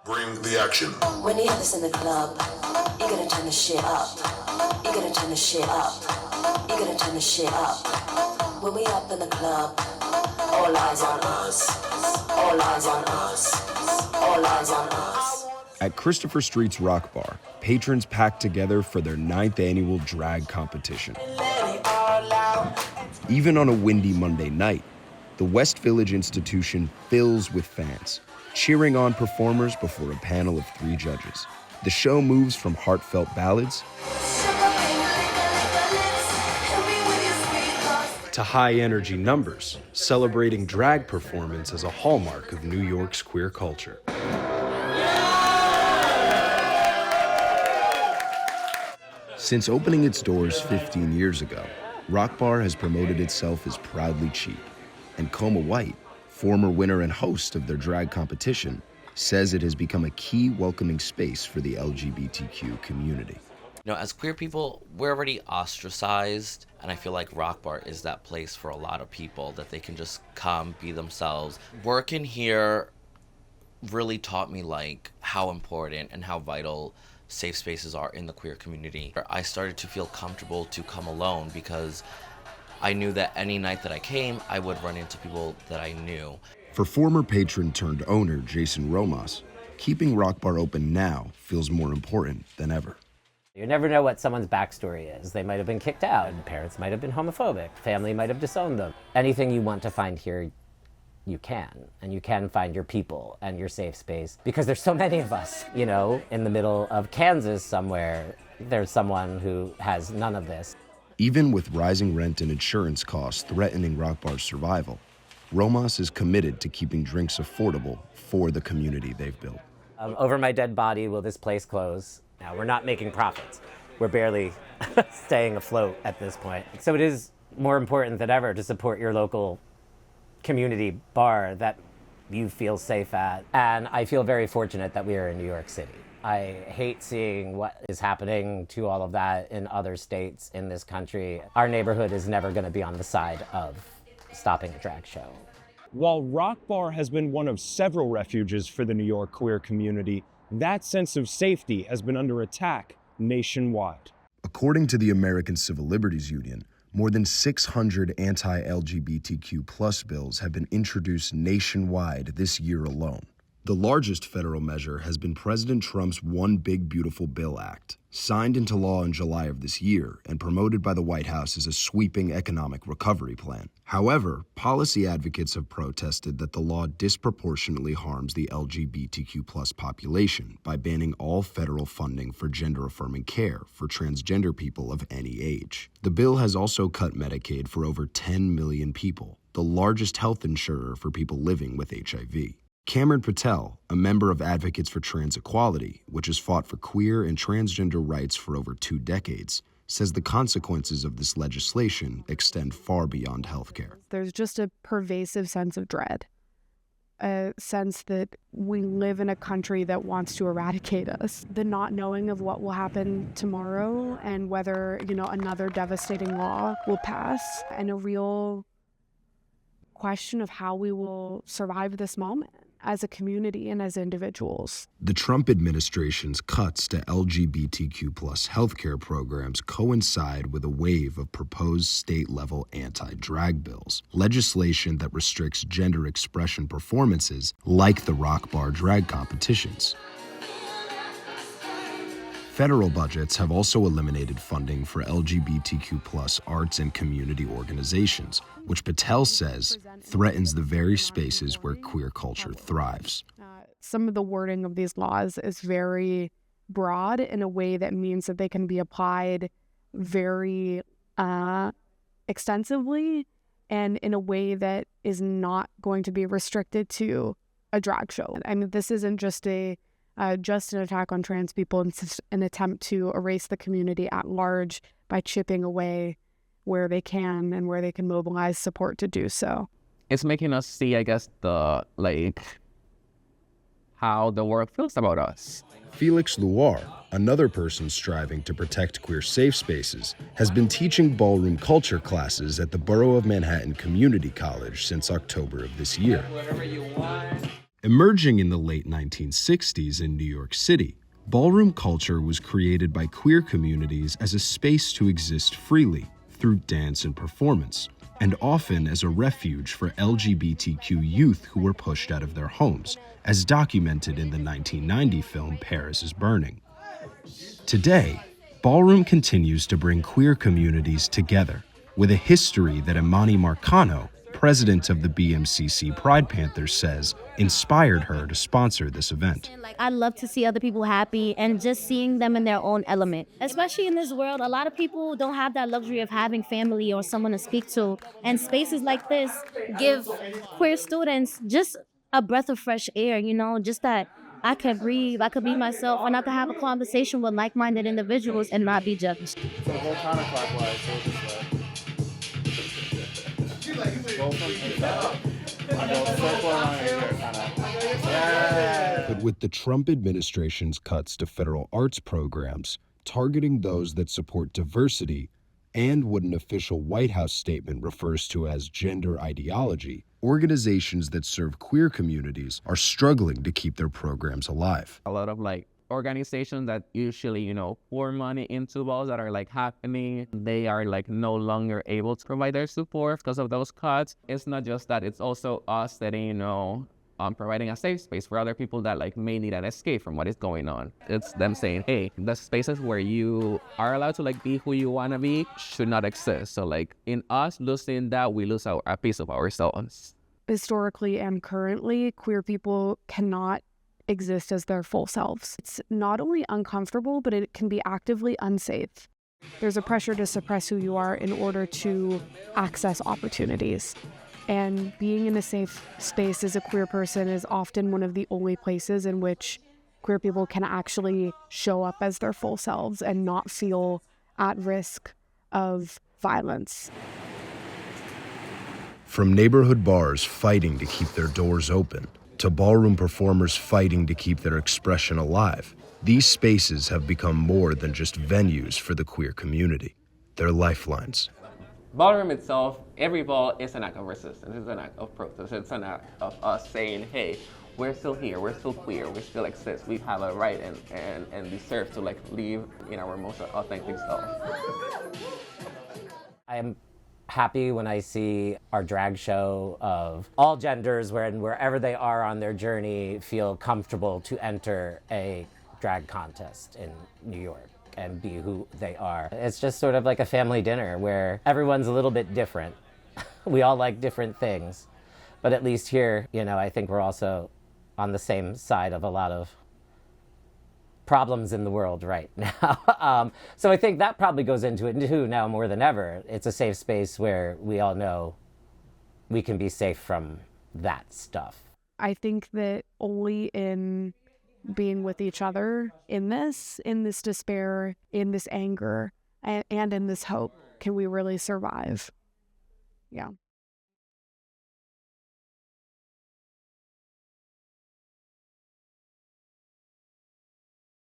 Bring the action. When you have this in the club, you're gonna turn the shit up. You're gonna turn the shit up. You're gonna turn the shit up. When we up in the club, all eyes on us. All eyes on us. All eyes on us. At Christopher Street's Rockbar, patrons packed together for their 9th annual drag competition. Even on a windy Monday night, the West Village institution fills with fans, cheering on performers before a panel of 3 judges. The show moves from heartfelt ballads to high-energy numbers, celebrating drag performance as a hallmark of New York's queer culture. Since opening its doors 15 years ago, Rockbar has promoted itself as proudly cheap. And Coma White, former winner and host of their drag competition, says it has become a key welcoming space for the LGBTQ community. You know, as queer people, we're already ostracized, and I feel like Rockbar is that place for a lot of people that they can just come, be themselves. Working here really taught me like how important and how vital safe spaces are in the queer community. I started to feel comfortable to come alone because I knew that any night that I came, I would run into people that I knew. For former patron turned owner Jason Romas, keeping Rockbar open now feels more important than ever. You never know what someone's backstory is. They might have been kicked out, parents might have been homophobic, family might have disowned them. Anything you want to find here, you can. And you can find your people and your safe space because there's so many of us, you know, in the middle of Kansas somewhere, there's someone who has none of this. Even with rising rent and insurance costs threatening Rockbar's survival, Romas is committed to keeping drinks affordable for the community they've built. Over my dead body, will this place close? Now, we're not making profits. We're barely staying afloat at this point. So it is more important than ever to support your local community bar that you feel safe at. And I feel very fortunate that we are in New York City. I hate seeing what is happening to all of that in other states in this country. Our neighborhood is never going to be on the side of stopping a drag show. While Rockbar has been one of several refuges for the New York queer community, that sense of safety has been under attack nationwide. According to the American Civil Liberties Union, more than 600 anti-LGBTQ+ bills have been introduced nationwide this year alone. The largest federal measure has been President Trump's One Big Beautiful Bill Act, signed into law in July of this year and promoted by the White House as a sweeping economic recovery plan. However, policy advocates have protested that the law disproportionately harms the LGBTQ+ population by banning all federal funding for gender-affirming care for transgender people of any age. The bill has also cut Medicaid for over 10 million people, the largest health insurer for people living with HIV. Cameron Patel, a member of Advocates for Trans Equality, which has fought for queer and transgender rights for over 2 decades, says the consequences of this legislation extend far beyond healthcare. There's just a pervasive sense of dread, a sense that we live in a country that wants to eradicate us. The not knowing of what will happen tomorrow and whether, another devastating law will pass, and a real question of how we will survive this moment as a community and as individuals. The Trump administration's cuts to LGBTQ+ healthcare programs coincide with a wave of proposed state-level anti-drag bills, legislation that restricts gender expression performances like the Rockbar drag competitions. Federal budgets have also eliminated funding for LGBTQ+ arts and community organizations, which Patel says threatens the very spaces where queer culture thrives. Some of the wording of these laws is very broad in a way that means that they can be applied very extensively and in a way that is not going to be restricted to a drag show. I mean, this isn't just an attack on trans people and an attempt to erase the community at large by chipping away where they can and where they can mobilize support to do so. It's making us see, I guess, how the world feels about us. Felix Luar, another person striving to protect queer safe spaces, has been teaching ballroom culture classes at the Borough of Manhattan Community College since October of this year. Emerging in the late 1960s in New York City, ballroom culture was created by queer communities as a space to exist freely through dance and performance, and often as a refuge for LGBTQ youth who were pushed out of their homes, as documented in the 1990 film Paris is Burning. Today, ballroom continues to bring queer communities together, with a history that Imani Marcano, president of the BMCC Pride Panthers, says inspired her to sponsor this event. I love to see other people happy and just seeing them in their own element. Especially in this world, a lot of people don't have that luxury of having family or someone to speak to. And spaces like this give queer students just a breath of fresh air, just that I can breathe, I could be myself, and I could have a conversation with like-minded individuals and not be judged. So go counterclockwise, so this way. Go from inside. I go circle around here, kind of. Yeah. But with the Trump administration's cuts to federal arts programs, targeting those that support diversity, and what an official White House statement refers to as gender ideology, organizations that serve queer communities are struggling to keep their programs alive. A lot of organizations that usually, pour money into balls that are happening, they are no longer able to provide their support because of those cuts. It's not just that, it's also us setting, providing a safe space for other people that may need an escape from what is going on. It's them saying, hey, the spaces where you are allowed to be who you want to be should not exist. So in us losing that, we lose a piece of ourselves. Historically and currently, queer people cannot exist as their full selves. It's not only uncomfortable, but it can be actively unsafe. There's a pressure to suppress who you are in order to access opportunities. And being in a safe space as a queer person is often one of the only places in which queer people can actually show up as their full selves and not feel at risk of violence. From neighborhood bars fighting to keep their doors open, to ballroom performers fighting to keep their expression alive, these spaces have become more than just venues for the queer community. They're lifelines. Ballroom itself, every ball is an act of resistance, it's an act of protest, it's an act of us saying, hey, we're still here, we're still queer, we still exist, we have a right and deserve to live in our most authentic self. I'm happy when I see our drag show of all genders, wherever they are on their journey, feel comfortable to enter a drag contest in New York and be who they are. It's just sort of like a family dinner where everyone's a little bit different. We all like different things, but at least here, I think we're also on the same side of a lot of problems in the world right now. So I think that probably goes into it too now more than ever. It's a safe space where we all know we can be safe from that stuff. I think that only in being with each other in this despair, in this anger, and in this hope can we really survive. Yeah.